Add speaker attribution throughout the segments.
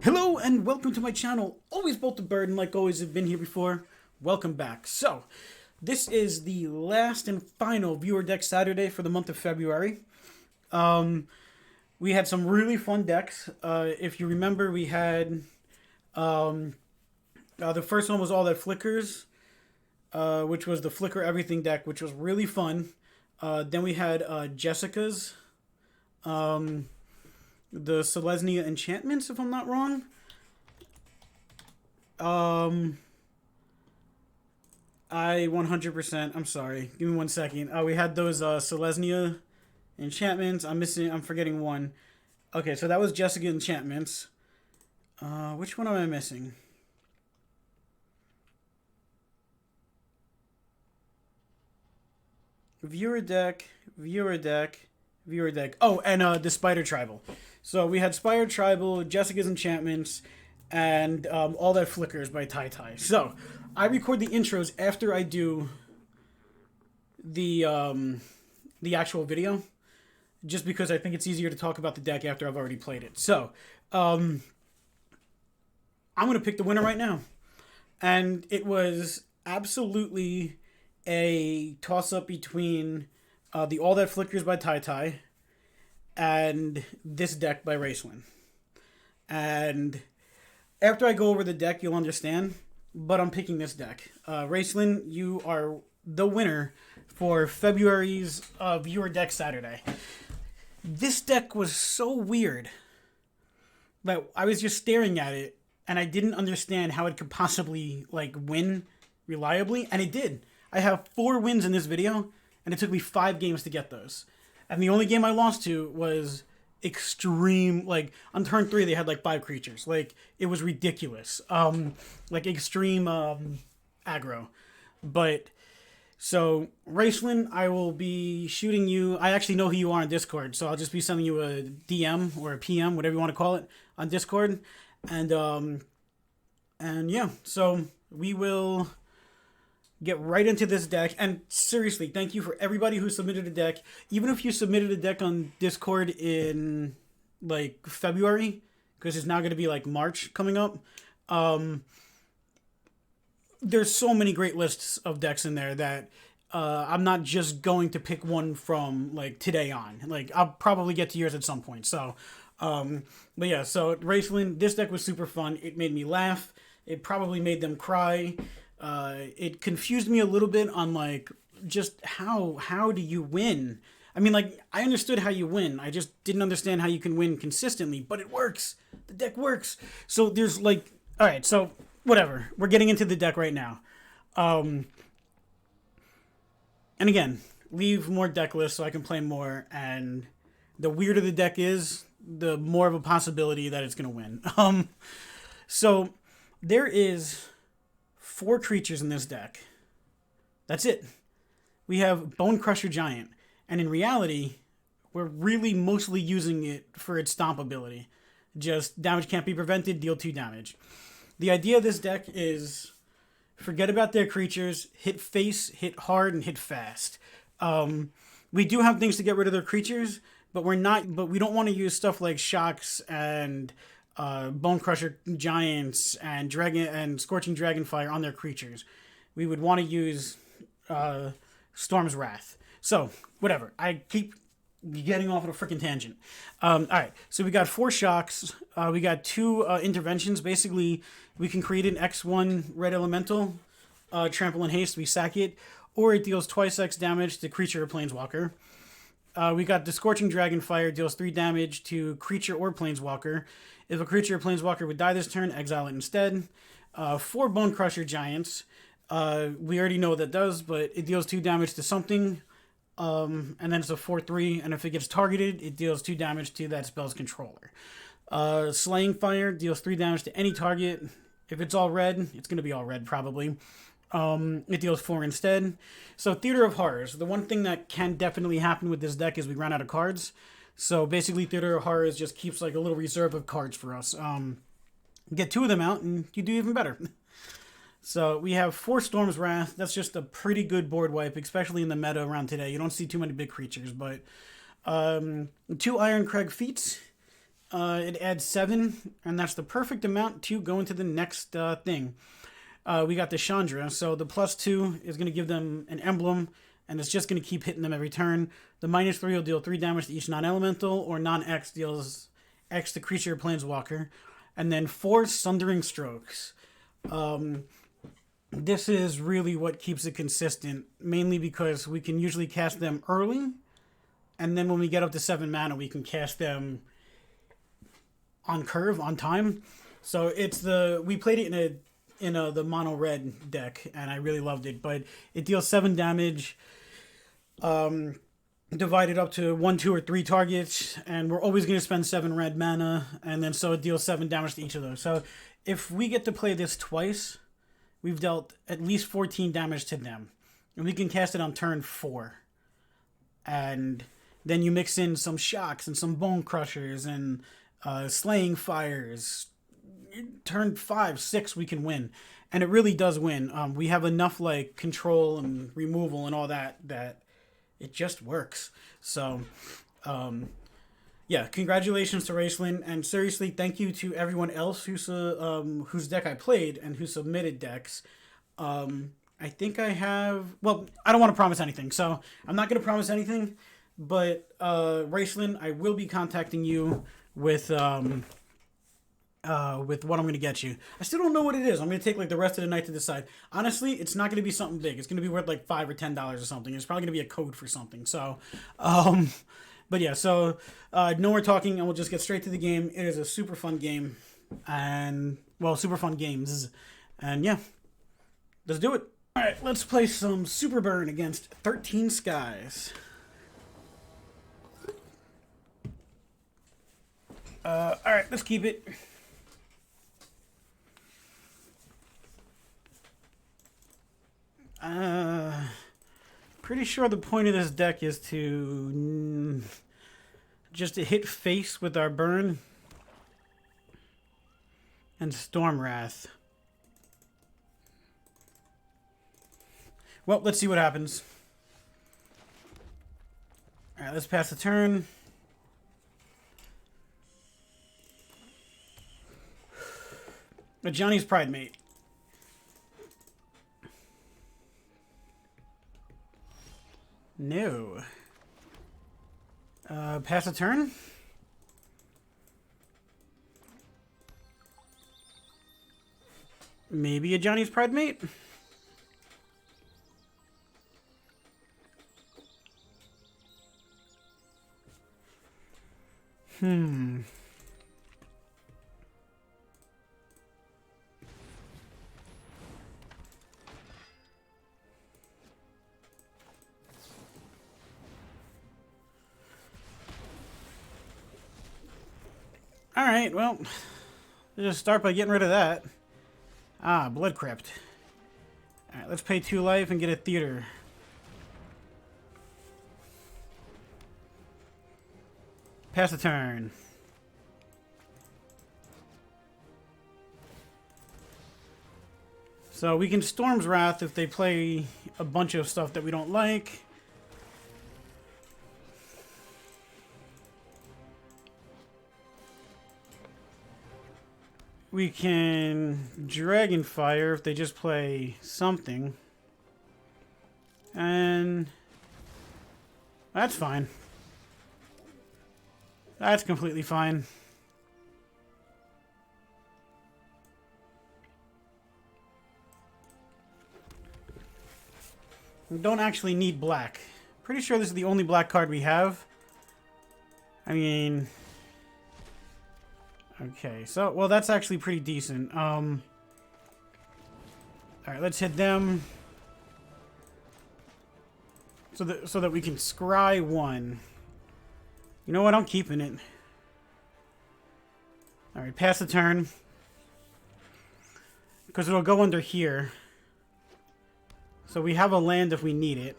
Speaker 1: Hello and welcome to my channel. Always Bolt the Bird, and like always have been here before. Welcome back. So, this is the last and final Viewer Deck Saturday for the month of February. We had some really fun decks. If you remember, we had the first one was All That Flickers, which was the Flicker Everything deck, which was really fun. Then we had Jessica's. The Selesnya enchantments, if I'm not wrong. I 100%, I'm sorry. Give me 1 second. We had those Selesnya enchantments. I'm forgetting one. Okay, so that was Jessica enchantments. Which one am I missing? Viewer deck. Oh, and the Spider Tribal. So we had Spider Tribal, Jessica's Enchantments, and All That Flickers by Tai Tai. So I record the intros after I do the actual video, just because I think it's easier to talk about the deck after I've already played it. So I'm gonna pick the winner right now, and it was absolutely a toss-up between the All That Flickers by Tai Tai and this deck by Raestlyn. And after I go over the deck, you'll understand, but I'm picking this deck. Raestlyn, you are the winner for February's Viewer Deck Saturday. This deck was so weird that I was just staring at it, and I didn't understand how it could possibly win reliably, and it did. I have 4 wins in this video, and it took me 5 games to get those. And the only game I lost to was extreme, on turn 3 they had 5 creatures. It was ridiculous. Extreme aggro. But, so, Raestlyn, I will be shooting you. I actually know who you are on Discord, so I'll just be sending you a DM or a PM, whatever you want to call it, on Discord. And yeah, so we will get right into this deck. And seriously, thank you for everybody who submitted a deck. Even if you submitted a deck on Discord in February, because it's now going to be March coming up. There's so many great lists of decks in there that I'm not just going to pick one from today on. I'll probably get to yours at some point. So but yeah, so Raestlyn, this deck was super fun. It made me laugh. It probably made them cry. It confused me a little bit on just how do you win? I mean, I understood how you win. I just didn't understand how you can win consistently, but it works. The deck works. So there's all right, so whatever. We're getting into the deck right now. And again, leave more deck lists so I can play more, and the weirder the deck is, the more of a possibility that it's going to win. So there is 4 creatures in this deck. That's it. We have Bone Crusher Giant, and in reality, we're really mostly using it for its stomp ability. Just damage can't be prevented, deal 2 damage. The idea of this deck is forget about their creatures, hit face, hit hard, and hit fast. We do have things to get rid of their creatures, but we don't want to use stuff like Shocks and Bone Crusher Giants and Scorching Dragonfire on their creatures. We would want to use Storm's Wrath. So, whatever. I keep getting off on a freaking tangent. Alright, so we got 4 Shocks. We got 2 interventions. Basically, we can create an X1 Red Elemental, Trample and Haste, we sack it, or it deals twice X damage to creature or planeswalker. We got the Scorching Dragonfire, deals 3 damage to creature or planeswalker. If a creature or planeswalker would die this turn, exile it instead. 4 Bone Crusher Giants. We already know what that does, but it deals 2 damage to something. And then it's a 4/3, and if it gets targeted, it deals 2 damage to that spell's controller. Slaying Fire deals 3 damage to any target. If it's all red, it's going to be all red probably. It deals 4 instead. So Theater of Horrors. The one thing that can definitely happen with this deck is we run out of cards. So basically Theater of Horrors just keeps a little reserve of cards for us. Get 2 of them out and you do even better. So we have 4 Storm's Wrath. That's just a pretty good board wipe, especially in the meta around today. You don't see too many big creatures, but 2 Iron Crag Feats, It adds 7, and that's the perfect amount to go into the next thing. We got the Chandra, so the +2 is going to give them an emblem, and it's just going to keep hitting them every turn. The -3 will deal 3 damage to each non-elemental, or non-X deals X to creature or planeswalker. And then 4 Sundering Strokes. This is really what keeps it consistent, mainly because we can usually cast them early, and then when we get up to 7 mana, we can cast them on curve, on time. So it's we played it in the mono red deck, and I really loved it. But it deals 7 damage, divided up to 1, 2, or 3 targets, and we're always going to spend 7 red mana, and then so it deals 7 damage to each of those. So if we get to play this twice, we've dealt at least 14 damage to them, and we can cast it on turn 4. And then you mix in some shocks and some bone crushers and slaying fires. Turn 5, 6, we can win, and it really does win. We have enough like control and removal and all that it just works. So, yeah, congratulations to Raestlyn, and seriously, thank you to everyone else whose deck I played and who submitted decks. I think I have. Well, I don't want to promise anything, so I'm not going to promise anything. But Raestlyn, I will be contacting you with what I'm going to get you. I still don't know what it is. I'm going to take like the rest of the night to decide. Honestly, it's not going to be something big. It's going to be worth like $5 or $10 or something. It's probably going to be a code for something. So, but yeah, so no more talking, and we'll just get straight to the game. It is a super fun game, and well, super fun games, and yeah, let's do it. All right, let's play some Super Burn against 13 Skies. All right, let's keep it. Pretty sure the point of this deck is to just to hit face with our burn and Stormwrath. Well, let's see what happens. All right, let's pass the turn. A Johnny's Pride Mate. No. Pass a turn? Maybe a Johnny's Pride Mate? Alright, well, let's just start by getting rid of that. Ah, Blood Crypt. Alright, let's pay 2 life and get a theater. Pass the turn. So we can Storm's Wrath if they play a bunch of stuff that we don't like. We can Dragonfire if they just play something. And that's fine. That's completely fine. We don't actually need black. Pretty sure this is the only black card we have. I mean... Okay, so, well, that's actually pretty decent. Alright, let's hit them. So that we can scry 1. You know what? I'm keeping it. Alright, pass the turn. Because it'll go under here. So we have a land if we need it.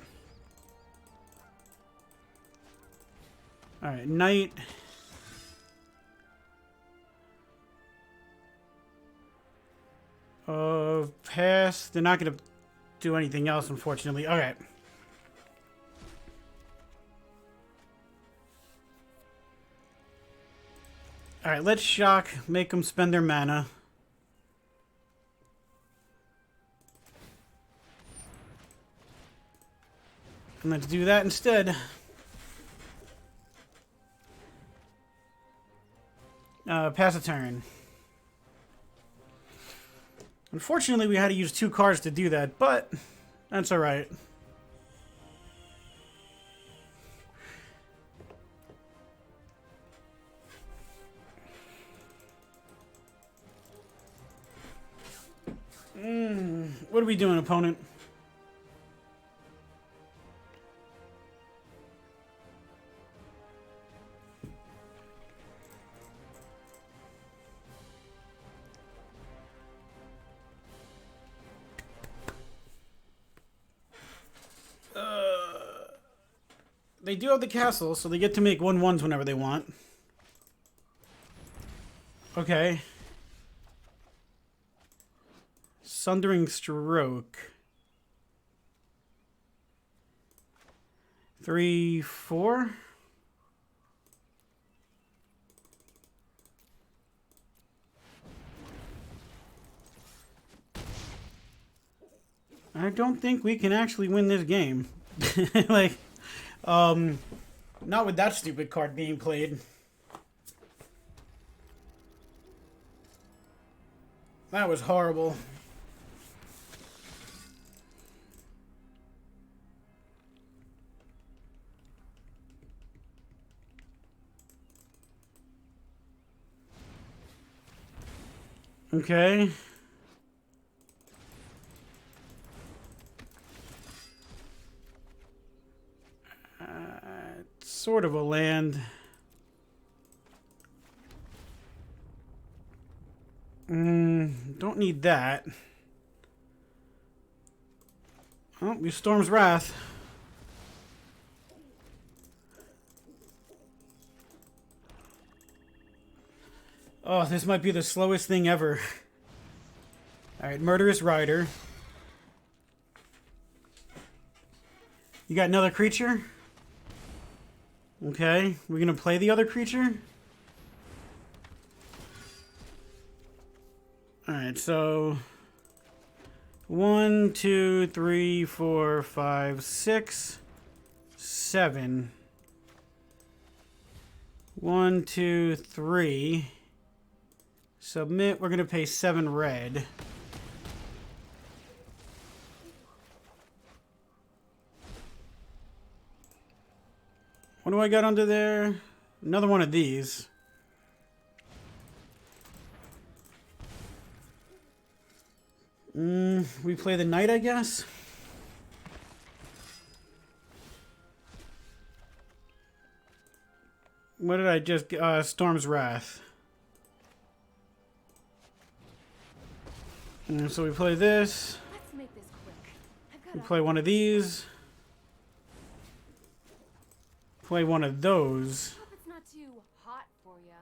Speaker 1: Alright, Knight. Pass. They're not going to do anything else, unfortunately. Alright. Alright, let's shock. Make them spend their mana. And let's do that instead. Pass a turn. Unfortunately, we had to use 2 cards to do that, but that's alright. What are we doing, opponent? They do have the castle, so they get to make 1/1s whenever they want. Okay. Sundering Stroke. 3, 4. I don't think we can actually win this game. Like, not with that stupid card being played. That was horrible. Okay. It's sort of a land. Don't need that. Oh, we Storm's Wrath. Oh, this might be the slowest thing ever. Alright, Murderous Rider. You got another creature? Okay, we're gonna play the other creature? Alright, so 1, 2, 3, 4, 5, 6, 7. 1, 2, 3. Submit, we're gonna pay 7 red. What do I got under there? Another one of these. We play the knight, I guess? What did I just... Storm's Wrath. So we play this.
Speaker 2: Let's make this quick.
Speaker 1: We play one of these. Play one of those.
Speaker 2: Hope it's not too hot for you.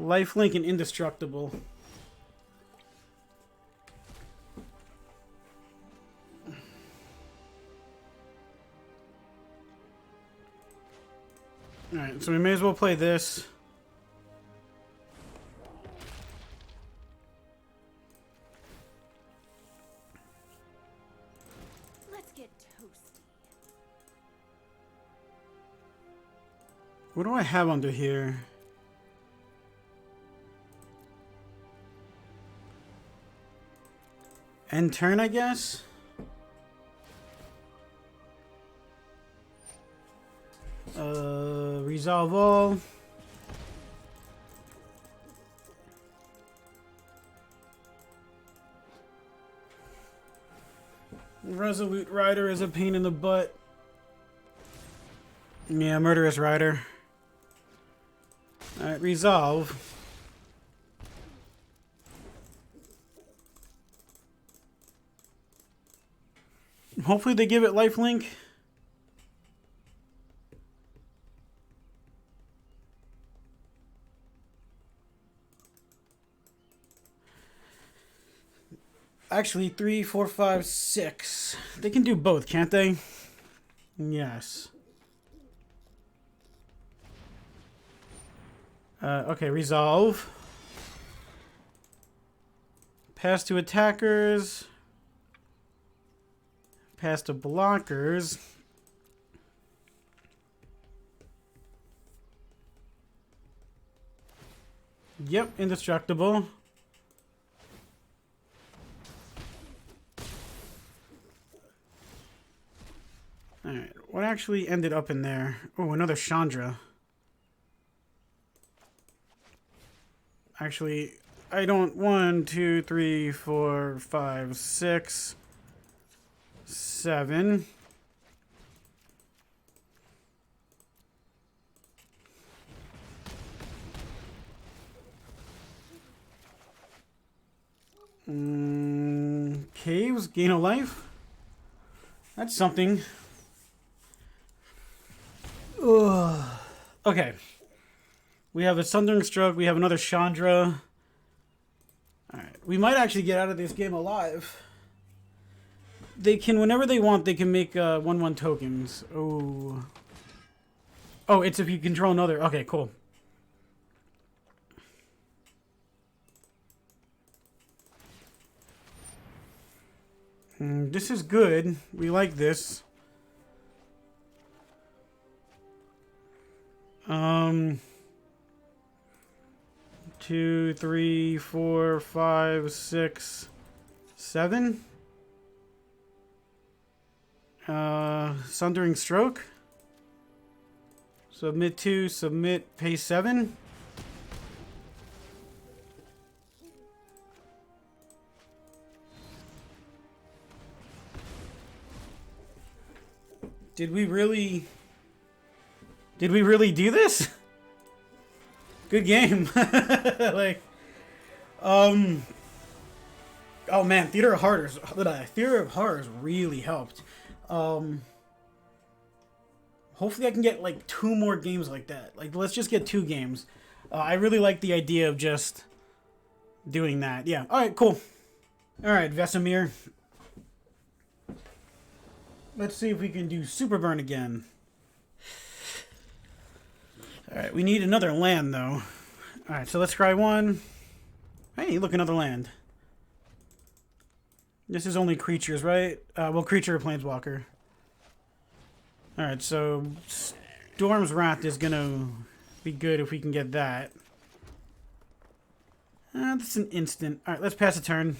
Speaker 1: Lifelink and Indestructible. Alright, so we may as well play this.
Speaker 2: Let's get toasty.
Speaker 1: What do I have under here? End turn, I guess? Resolve all. Resolute Rider is a pain in the butt. Yeah, Murderous Rider. Alright, resolve. Hopefully they give it lifelink. Actually, 3, 4, 5, 6. They can do both, can't they? Yes. Okay, resolve. Pass to attackers. Pass to blockers. Yep, indestructible. Alright, what actually ended up in there? Oh, another Chandra. Actually, I don't... 1, 2, 3, 4, 5, 6, 7. Caves, gain a life. That's something. Ugh. Okay. We have a Sundering Stroke. We have another Chandra. Alright. We might actually get out of this game alive. They can, whenever they want, they can make 1/1 tokens. Oh. Oh, it's if you control another. Okay, cool. This is good. We like this. 2, 3, 4, 5, 6, 7. Sundering Stroke. Submit 2, submit, pay 7. Did we really do this? Good game. Like, oh man, Theater of Horrors really helped. Hopefully I can get like 2 more games like that. Like, let's just get 2 games. I really like the idea of just doing that. Yeah. All right, cool. All right, Vesemir. Let's see if we can do Super Burn again. Alright, we need another land, though. Alright, so let's try one. Hey, look, another land. This is only creatures, right? Well, creature or planeswalker. Alright, so Storm's Wrath is gonna be good if we can get that. That's an instant. Alright, let's pass a turn.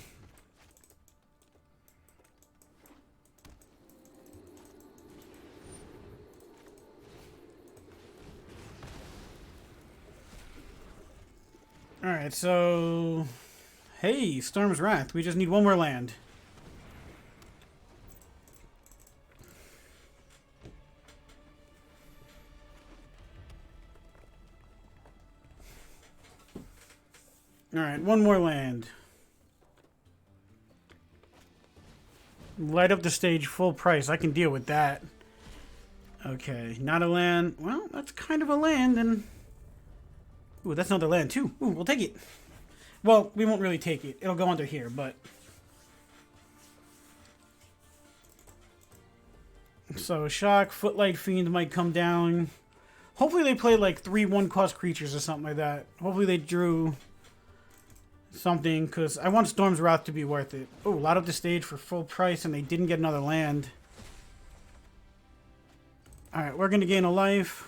Speaker 1: Alright, so... Hey, Storm's Wrath. We just need 1 more land. Alright, 1 more land. Light up the stage full price. I can deal with that. Okay, not a land. Well, that's kind of a land, and... Ooh, that's another land, too. Ooh, we'll take it. Well, we won't really take it. It'll go under here, but... So, Shock, Footlight Fiend might come down. Hopefully they play, like, 3 1-cost creatures or something like that. Hopefully they drew something, because I want Storm's Wrath to be worth it. Oh, light up the stage for full price, and they didn't get another land. Alright, we're going to gain a life.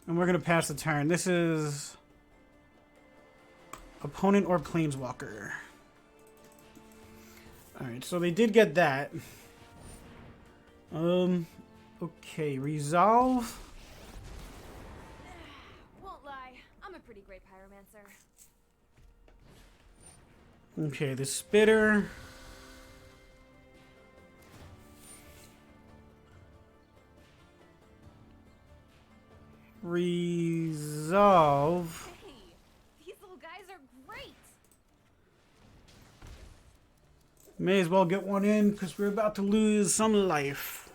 Speaker 1: And we're going to pass the turn. This is... Opponent or Planeswalker. Alright, so they did get that. Okay, resolve.
Speaker 2: Won't lie, I'm a pretty great pyromancer.
Speaker 1: Okay, the spitter. Resolve.
Speaker 2: Hey, these little guys are great.
Speaker 1: May as well get one in because we're about to lose some life.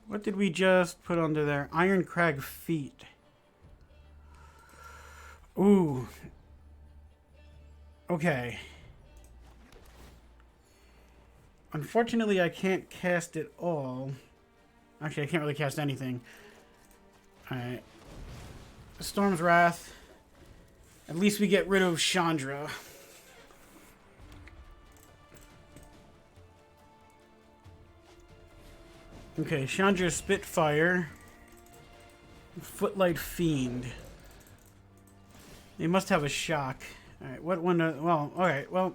Speaker 1: What did we just put under there? Iron Crag Feet. Ooh. Okay. Unfortunately, I can't cast it all. Actually, I can't really cast anything. Alright. Storm's Wrath. At least we get rid of Chandra. Okay, Chandra Spitfire. Footlight Fiend. They must have a shock. Alright, what one? Well, alright, well.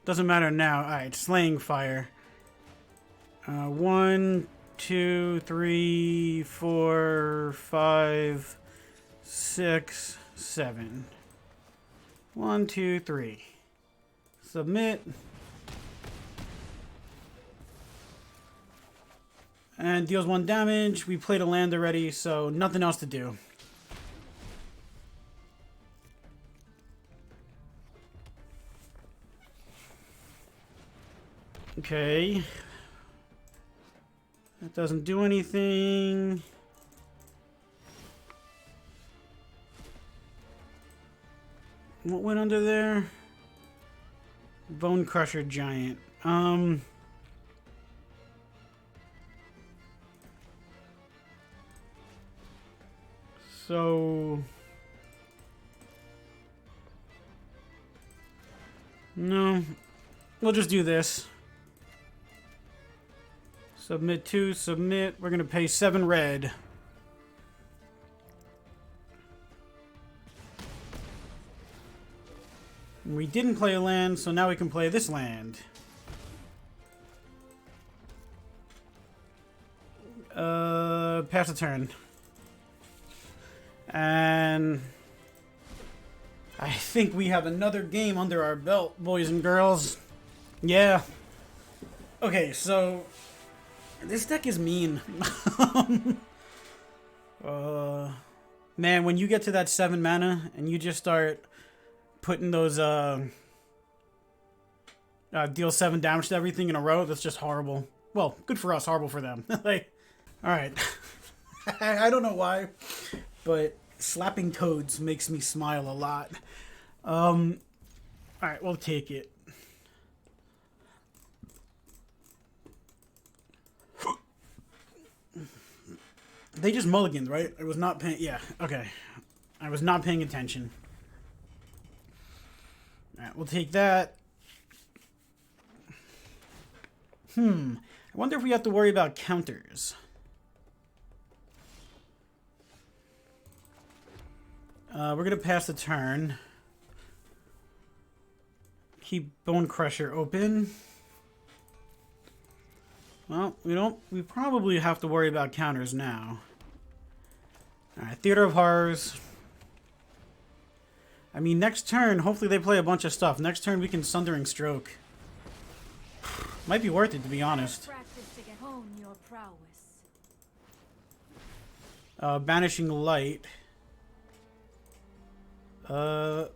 Speaker 1: Doesn't matter now. Alright, Slaying Fire. 1, 2, 3, 4, 5, 6, 7. 1, 2, 3. Submit. And deals 1 damage. We played a land already, so nothing else to do. Okay. That doesn't do anything. What went under there? Bone Crusher Giant. So... No. We'll just do this. Submit 2, submit. We're gonna pay 7 red. We didn't play a land, so now we can play this land. Pass a turn. And I think we have another game under our belt, boys and girls. Yeah. Okay, so this deck is mean. Man, when you get to that 7 mana and you just start putting those deal 7 damage to everything in a row, that's just horrible. Well, good for us, horrible for them. Like, all right. I don't know why, but slapping toads makes me smile a lot. All right, we'll take it. They just mulliganed, right? I was not paying... Yeah, okay. I was not paying attention. Alright, we'll take that. I wonder if we have to worry about counters. We're going to pass the turn. Keep Bone Crusher open. Well, we probably have to worry about counters now. Alright, Theater of Horrors. I mean, next turn, hopefully they play a bunch of stuff. Next turn we can Sundering Stroke. Might be worth it, to be honest. Banishing Light. Alright,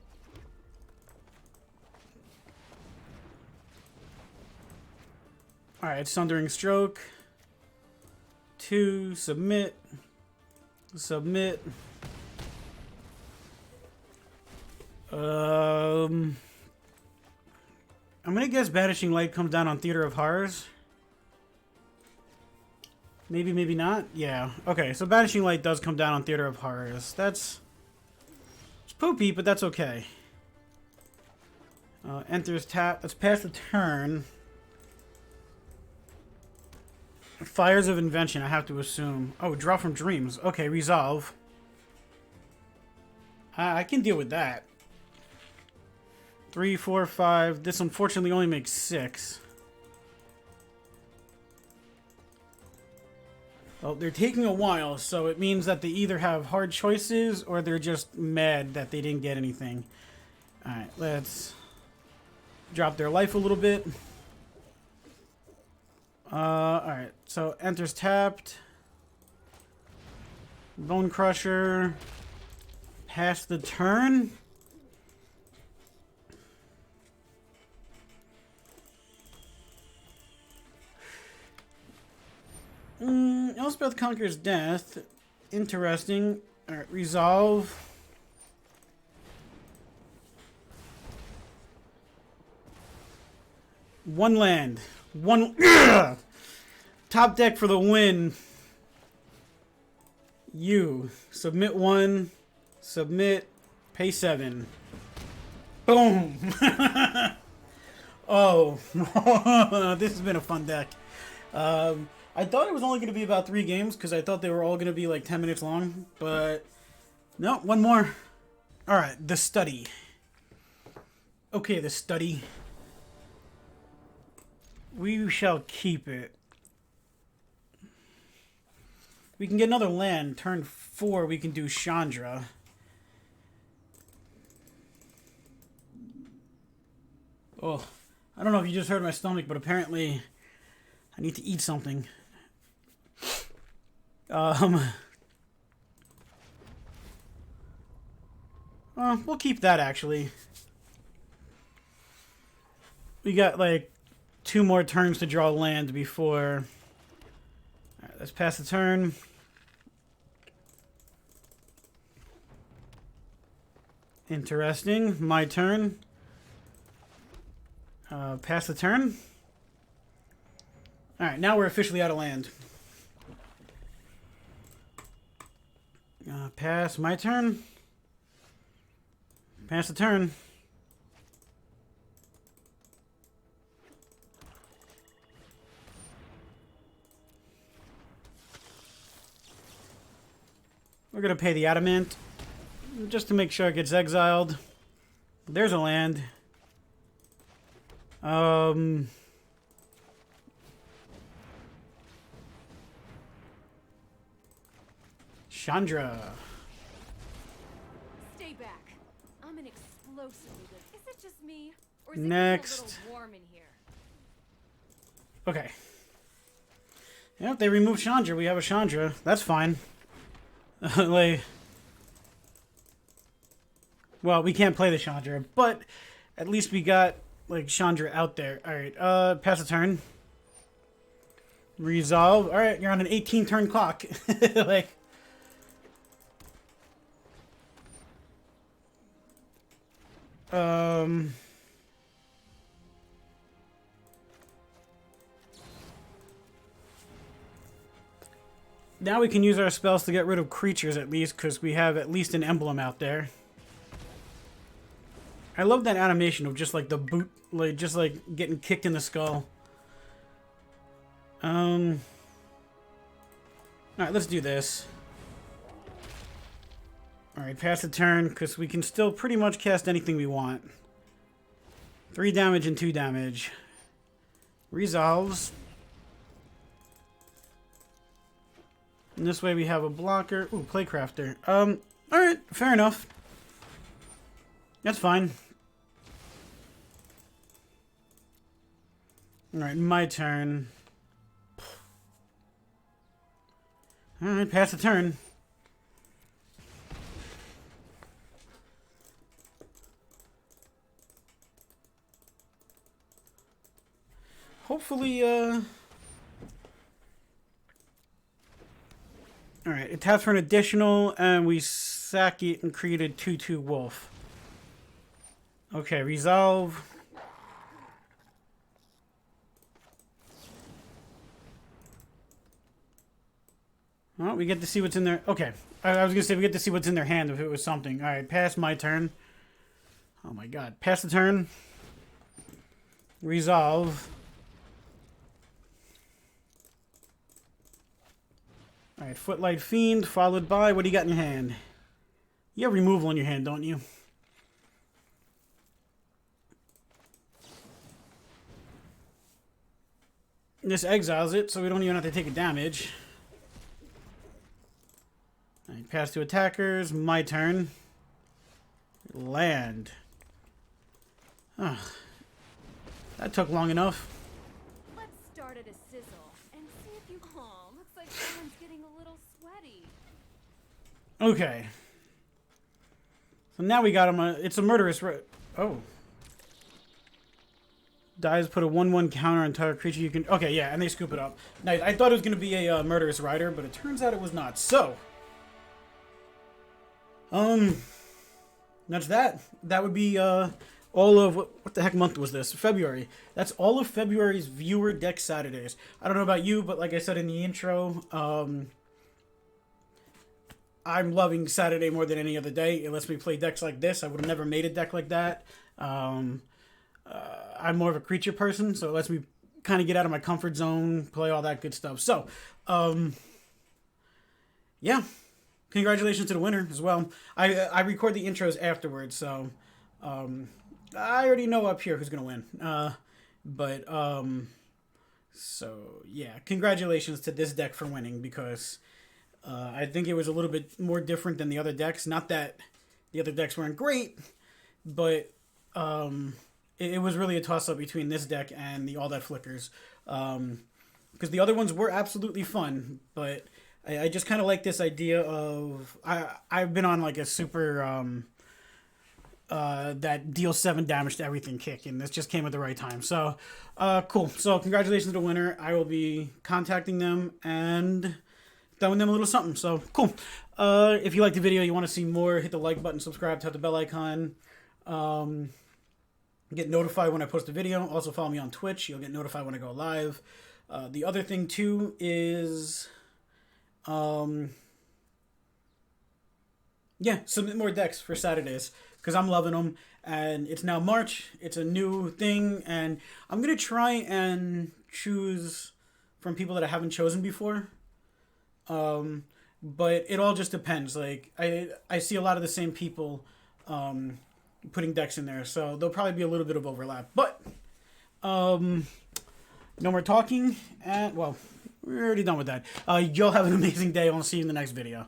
Speaker 1: Sundering Stroke. 2, submit. Submit. I'm gonna guess Banishing Light comes down on Theater of Horrors. Maybe, maybe not. Yeah. Okay, so Banishing Light does come down on Theater of Horrors. It's poopy, but that's okay. Enters tap. Let's pass the turn. Fires of Invention, I have to assume. Oh, draw from Dreams. Okay, resolve. I can deal with that. 3, 4, 5. This unfortunately only makes 6. Well, they're taking a while, so it means that they either have hard choices or they're just mad that they didn't get anything. Alright, let's drop their life a little bit. Alright, so enters tapped. Bone Crusher. Pass the turn. Elspeth Conquers Death. Interesting. Alright, resolve. One land. One. Top deck for the win. You. Submit 1. Submit. Pay 7. Boom. Oh. This has been a fun deck. I thought it was only going to be about 3 games because I thought they were all going to be like 10 minutes long. But no, one more. Alright, the study. Okay, the study. We shall keep it. We can get another land. Turn 4, we can do Chandra. Oh, I don't know if you just heard my stomach, but apparently I need to eat something. We'll keep that, actually. We got, like, 2 more turns to draw land before... Alright, let's pass the turn. Interesting. My turn. Pass the turn. Alright, now we're officially out of land. Pass my turn. Pass the turn. We're going to pay the adamant just to make sure it gets exiled. There's a land. Chandra.
Speaker 2: Stay back. I'm an explosively good. Is it just me? Or is
Speaker 1: Next.
Speaker 2: it a little warm in here?
Speaker 1: Okay. Yeah, if they remove Chandra, we have a Chandra. That's fine. Like, well, we can't play the Chandra, but at least we got, like, Chandra out there. Alright, pass the turn. Resolve. Alright, you're on an 18-turn clock. Like... Now we can use our spells to get rid of creatures at least, because we have at least an emblem out there. I love that animation of just like the boot, like just like getting kicked in the skull. Alright, let's do this. Alright, pass the turn, because we can still pretty much cast anything we want. 3 damage and 2 damage. Resolves. And this way we have a blocker. Ooh, Playcrafter. Alright, fair enough. That's fine. Alright, my turn. Alright, pass the turn. Hopefully, Alright, it taps for an additional, and we sack it and create a 2/2 wolf. Okay, resolve. Well, we get to see what's in there. Okay, I was gonna say we get to see what's in their hand if it was something. Alright, pass my turn. Oh my god. Pass the turn. Resolve. Alright, Footlight Fiend, followed by, what do you got in your hand? You have removal in your hand, don't you? This exiles it, so we don't even have to take a damage. Alright, pass to attackers, my turn. Land. Ugh. That took long enough.
Speaker 2: Let's start at a sizzle and see if you. Oh, looks like someone's getting a little sweaty.
Speaker 1: Okay. So now we got him. It's a murderous. Oh. Dies put a 1/1 counter on entire creature you can. Okay, yeah, and they scoop it up. Nice. I thought it was going to be a murderous rider, but it turns out it was not. So. That's that. That would be all of what the heck month was this? February. That's all of February's viewer deck Saturdays. I don't know about you, but like I said in the intro, I'm loving Saturday more than any other day. It lets me play decks like this. I would have never made a deck like that. I'm more of a creature person, so it lets me kind of get out of my comfort zone, play all that good stuff. So, yeah, congratulations to the winner as well. I record the intros afterwards, so I already know up here who's gonna win. So yeah, congratulations to this deck for winning, because I think it was a little bit more different than the other decks. Not that the other decks weren't great, but it was really a toss-up between this deck and the All That Flickers. Because the other ones were absolutely fun, but I just kind of like this idea of... I've been on like a super... that deals 7 damage to everything kick, and this just came at the right time. So, cool. So, congratulations to the winner. I will be contacting them and throwing them a little something. So, cool. If you like the video, you want to see more, hit the like button, subscribe, tap the bell icon. Get notified when I post a video. Also, follow me on Twitch. You'll get notified when I go live. The other thing, too, is... yeah, submit more decks for Saturdays, because I'm loving them, and it's now March. It's a new thing, and I'm going to try and choose from people that I haven't chosen before. But it all just depends. Like, I see a lot of the same people putting decks in there, so there'll probably be a little bit of overlap. But, no more talking, and, well, we're already done with that. Y'all have an amazing day. I'll see you in the next video.